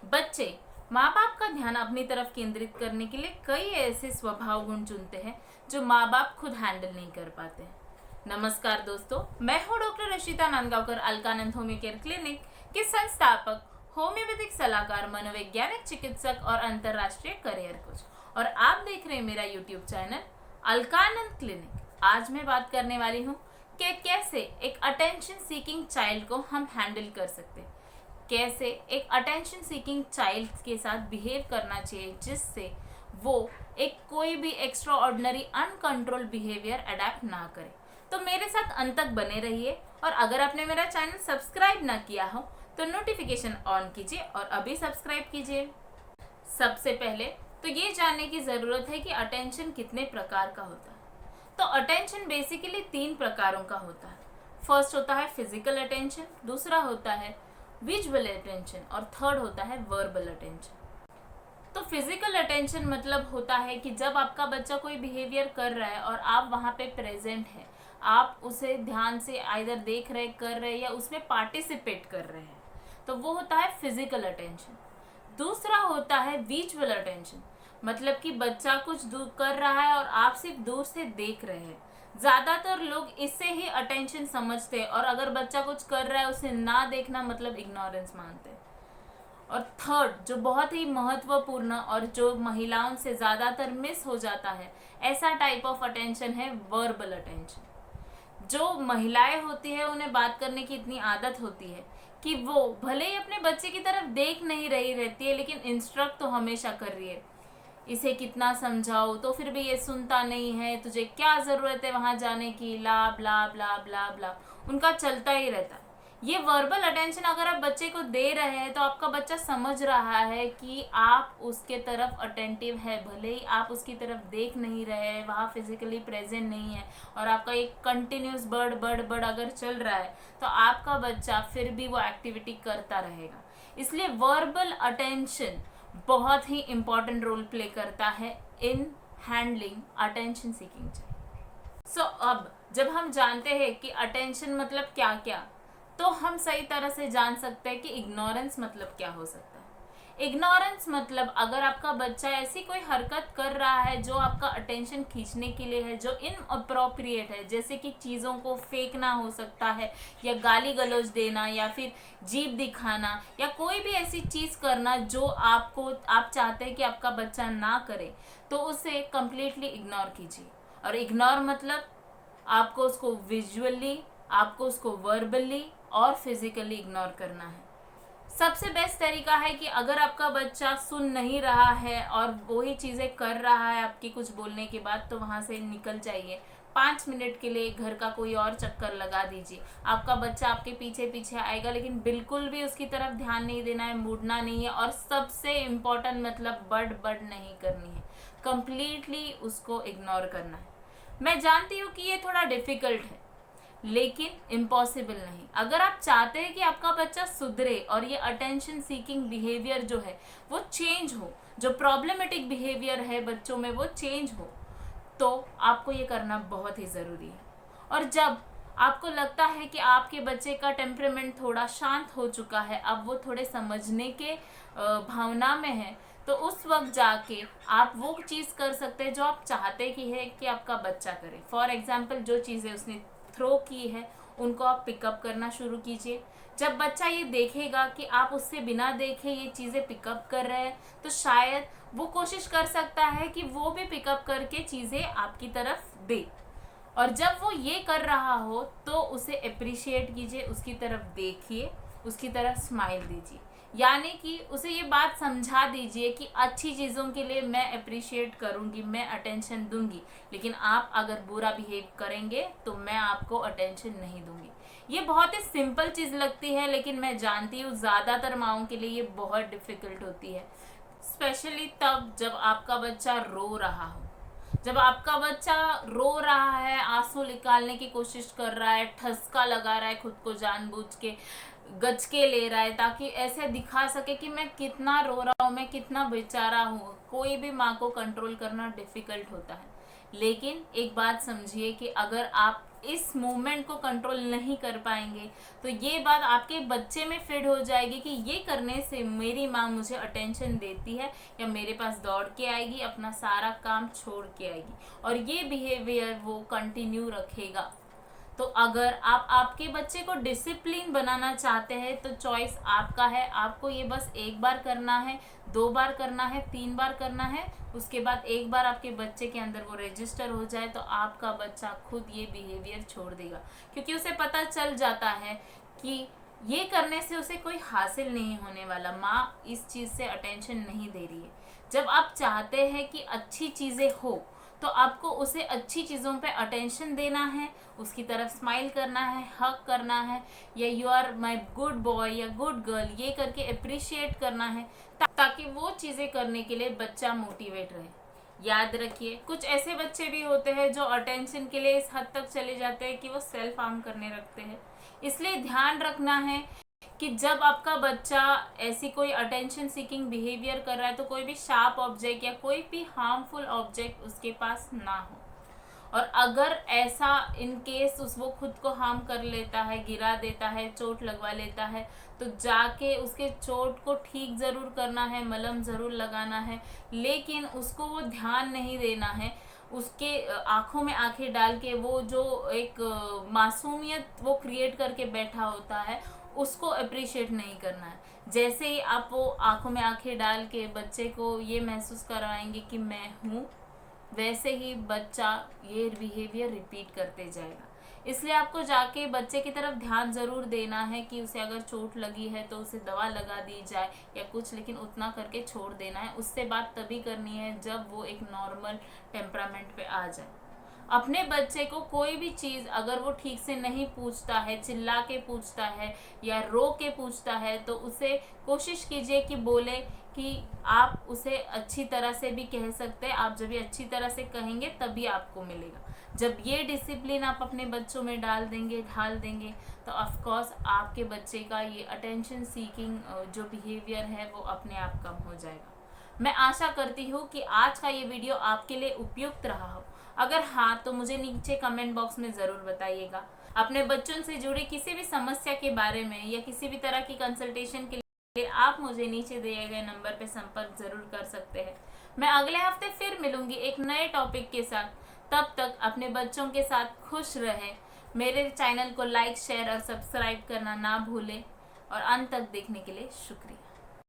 बच्चे माँ बाप का ध्यान अपनी तरफ केंद्रित करने के लिए कई ऐसे स्वभाव गुण चुनते हैं जो माँ बाप खुद हैंडल नहीं कर पाते हैं। नमस्कार दोस्तों, मैं हूँ doctor Rashita Nandgaonkar, Alkanand homeo care clinic के संस्थापक, होम्योपैथिक सलाहकार, मनोवैज्ञानिक चिकित्सक और अंतर्राष्ट्रीय करियर कोच, और आप देख रहे हैं मेरा यूट्यूब चैनल अलकानंद क्लिनिक। आज मैं बात करने वाली हूँ कि कैसे एक अटेंशन सीकिंग चाइल्ड को हम हैंडल कर सकते हैं, कैसे एक अटेंशन सीकिंग चाइल्ड के साथ बिहेव करना चाहिए जिससे वो एक कोई भी extraordinary uncontrol behaviour adept ना करे। तो मेरे साथ अंत तक बने रहिए, और अगर आपने मेरा चैनल सब्सक्राइब ना किया हो तो नोटिफिकेशन ऑन कीजिए और अभी सब्सक्राइब कीजिए। सबसे पहले तो ये जानने की ज़रूरत है कि अटेंशन कितने प्रकार का होता है। तो अटेंशन बेसिकली 3 प्रकारों का होता है। फर्स्ट होता है फिजिकल अटेंशन, दूसरा होता है विजुअल अटेंशन और थर्ड होता है वर्बल अटेंशन। तो फिजिकल अटेंशन मतलब होता है कि जब आपका बच्चा कोई बिहेवियर कर रहा है और आप वहाँ पे प्रेजेंट हैं, आप उसे ध्यान से आइदर देख रहे, कर रहे या उसमें पार्टिसिपेट कर रहे हैं, तो वो होता है फिजिकल अटेंशन। दूसरा होता है विजुअल अटेंशन, मतलब कि बच्चा कुछ दूर कर रहा है और आप सिर्फ दूर से देख रहे हैं। ज़्यादातर लोग इससे ही अटेंशन समझते हैं, और अगर बच्चा कुछ कर रहा है उसे ना देखना मतलब इग्नोरेंस मानते हैं। और थर्ड, जो बहुत ही महत्वपूर्ण और जो महिलाओं से ज़्यादातर मिस हो जाता है, ऐसा टाइप ऑफ अटेंशन है वर्बल अटेंशन। जो महिलाएं होती है उन्हें बात करने की इतनी आदत होती है कि वो भले ही अपने बच्चे की तरफ देख नहीं रही रहती है, लेकिन इंस्ट्रक्ट तो हमेशा कर रही है। इसे कितना समझाओ तो फिर भी ये सुनता नहीं है, तुझे क्या ज़रूरत है वहाँ जाने की, ला ब्ला ब्ला ब्ला ब्ला, उनका चलता ही रहता है। ये वर्बल अटेंशन अगर आप बच्चे को दे रहे हैं तो आपका बच्चा समझ रहा है कि आप उसके तरफ अटेंटिव है, भले ही आप उसकी तरफ देख नहीं रहे हैं, वहाँ फिजिकली प्रेजेंट नहीं है, और आपका एक कंटिन्यूस बड़ बड़ बड़ अगर चल रहा है तो आपका बच्चा फिर भी वो एक्टिविटी करता रहेगा। इसलिए वर्बल अटेंशन बहुत ही इम्पॉर्टेंट रोल प्ले करता है in handling attention seeking child. So अब जब हम जानते हैं कि अटेंशन मतलब क्या क्या, तो हम सही तरह से जान सकते हैं कि इग्नोरेंस मतलब क्या हो सकता है। इग्नोरेंस मतलब अगर आपका बच्चा ऐसी कोई हरकत कर रहा है जो आपका अटेंशन खींचने के लिए है, जो इनअप्रोप्रिएट है, जैसे कि चीज़ों को फेंकना हो सकता है, या गाली गलौज देना, या फिर जीभ दिखाना, या कोई भी ऐसी चीज़ करना जो आप चाहते हैं कि आपका बच्चा ना करे, तो उसे कंप्लीटली इग्नोर कीजिए। और इग्नोर मतलब आपको उसको विजुअली, आपको उसको वर्बली और फिजिकली इग्नोर करना है। सबसे बेस्ट तरीका है कि अगर आपका बच्चा सुन नहीं रहा है और वही चीज़ें कर रहा है आपकी कुछ बोलने के बाद, तो वहाँ से निकल जाइए। 5 मिनट के लिए घर का कोई और चक्कर लगा दीजिए। आपका बच्चा आपके पीछे पीछे आएगा, लेकिन बिल्कुल भी उसकी तरफ ध्यान नहीं देना है, मुड़ना नहीं है, और सबसे इम्पोर्टेंट मतलब बड़ बड़ नहीं करनी है, कंप्लीटली उसको इग्नोर करना है। मैं जानती हूँ कि ये थोड़ा डिफ़िकल्ट है, लेकिन इम्पॉसिबल नहीं। अगर आप चाहते हैं कि आपका बच्चा सुधरे और ये अटेंशन सीकिंग बिहेवियर जो है वो चेंज हो, जो प्रॉब्लमेटिक बिहेवियर है बच्चों में वो चेंज हो, तो आपको ये करना बहुत ही ज़रूरी है। और जब आपको लगता है कि आपके बच्चे का टेम्परामेंट थोड़ा शांत हो चुका है, अब वो थोड़े समझने के भावना में है, तो उस वक्त जाके आप वो चीज़ कर सकते हैं जो आप चाहते कि आपका बच्चा करे। फॉर एग्जाम्पल, जो चीज़ें उसने थ्रो की है उनको आप पिकअप करना शुरू कीजिए। जब बच्चा ये देखेगा कि आप उससे बिना देखे ये चीज़ें पिकअप कर रहे हैं, तो शायद वो कोशिश कर सकता है कि वो भी पिकअप करके चीज़ें आपकी तरफ दे। और जब वो ये कर रहा हो तो उसे अप्रिशिएट कीजिए, उसकी तरफ देखिए, उसकी तरफ स्माइल दीजिए, यानी कि उसे ये बात समझा दीजिए कि अच्छी चीज़ों के लिए मैं अप्रिशिएट करूँगी, मैं अटेंशन दूंगी, लेकिन आप अगर बुरा बिहेव करेंगे तो मैं आपको अटेंशन नहीं दूंगी। ये बहुत ही सिंपल चीज़ लगती है, लेकिन मैं जानती हूँ ज़्यादातर माँओं के लिए ये बहुत डिफ़िकल्ट होती है, स्पेशली तब जब आपका बच्चा रो रहा हो। जब आपका बच्चा रो रहा है, आंसू निकालने की कोशिश कर रहा है, ठसका लगा रहा है, खुद को जानबूझ के गचके ले रहा है ताकि ऐसे दिखा सके कि मैं कितना रो रहा हूँ, मैं कितना बेचारा हूँ, कोई भी माँ को कंट्रोल करना डिफ़िकल्ट होता है। लेकिन एक बात समझिए कि अगर आप इस मूवमेंट को कंट्रोल नहीं कर पाएंगे तो ये बात आपके बच्चे में फीड हो जाएगी कि ये करने से मेरी माँ मुझे अटेंशन देती है या मेरे पास दौड़ के आएगी, अपना सारा काम छोड़ के आएगी, और ये बिहेवियर वो कंटिन्यू रखेगा। तो अगर आप आपके बच्चे को डिसिप्लिन बनाना चाहते हैं तो चॉइस आपका है। आपको ये बस एक बार करना है, 2 बार करना है, 3 बार करना है। उसके बाद एक बार आपके बच्चे के अंदर वो रजिस्टर हो जाए तो आपका बच्चा खुद ये बिहेवियर छोड़ देगा, क्योंकि उसे पता चल जाता है कि ये करने से उसे कोई हासिल नहीं होने वाला, माँ इस चीज़ से अटेंशन नहीं दे रही है। जब आप चाहते हैं कि अच्छी चीज़ें हो तो आपको उसे अच्छी चीज़ों पे अटेंशन देना है, उसकी तरफ स्माइल करना है, हक करना है, या you are my good boy या गुड गर्ल ये करके अप्रिशिएट करना है, ताकि वो चीज़ें करने के लिए बच्चा मोटिवेट रहे। याद रखिए, कुछ ऐसे बच्चे भी होते हैं जो अटेंशन के लिए इस हद तक चले जाते हैं कि वो सेल्फ हार्म करने लगते हैं। इसलिए ध्यान रखना है कि जब आपका बच्चा ऐसी कोई अटेंशन सीकिंग बिहेवियर कर रहा है तो कोई भी शार्प ऑब्जेक्ट या कोई भी हार्मफुल ऑब्जेक्ट उसके पास ना हो। और अगर ऐसा इन केस वो खुद को हार्म कर लेता है, गिरा देता है, चोट लगवा लेता है, तो जाके उसके चोट को ठीक ज़रूर करना है, मलहम ज़रूर लगाना है, लेकिन उसको वो ध्यान नहीं देना है। उसके आंखों में आंखें डाल के वो जो एक मासूमियत वो क्रिएट करके बैठा होता है उसको अप्रिशिएट नहीं करना है। जैसे ही आप वो आंखों में आंखें डाल के बच्चे को ये महसूस करवाएंगे कि मैं हूँ, वैसे ही बच्चा ये बिहेवियर रिपीट करते जाएगा। इसलिए आपको जाके बच्चे की तरफ ध्यान ज़रूर देना है कि उसे अगर चोट लगी है तो उसे दवा लगा दी जाए या कुछ, लेकिन उतना करके छोड़ देना है। उससे बात तभी करनी है जब वो एक नॉर्मल टेम्परामेंट पे आ जाए। अपने बच्चे को कोई भी चीज़ अगर वो ठीक से नहीं पूछता है, चिल्ला के पूछता है या रो के पूछता है, तो उसे कोशिश कीजिए कि बोले कि आप उसे अच्छी तरह से भी कह सकते हैं। आप जब ये अच्छी तरह से कहेंगे तभी आपको मिलेगा। जब ये डिसिप्लिन आप अपने बच्चों में ढाल देंगे तो ऑफ कोर्स आपके बच्चे का ये अटेंशन सीकिंग जो बिहेवियर है वो अपने आप कम हो जाएगा। मैं आशा करती हूँ कि आज का ये वीडियो आपके लिए उपयुक्त रहा हो। अगर हाँ तो मुझे नीचे कमेंट बॉक्स में ज़रूर बताइएगा। अपने बच्चों से जुड़ी किसी भी समस्या के बारे में या किसी भी तरह की कंसल्टेशन के लिए आप मुझे नीचे दिए गए नंबर पर संपर्क ज़रूर कर सकते हैं। मैं अगले हफ्ते फिर मिलूंगी एक नए टॉपिक के साथ। तब तक अपने बच्चों के साथ खुश रहें। मेरे चैनल को लाइक, शेयर और सब्सक्राइब करना ना भूलें। और अंत तक देखने के लिए शुक्रिया।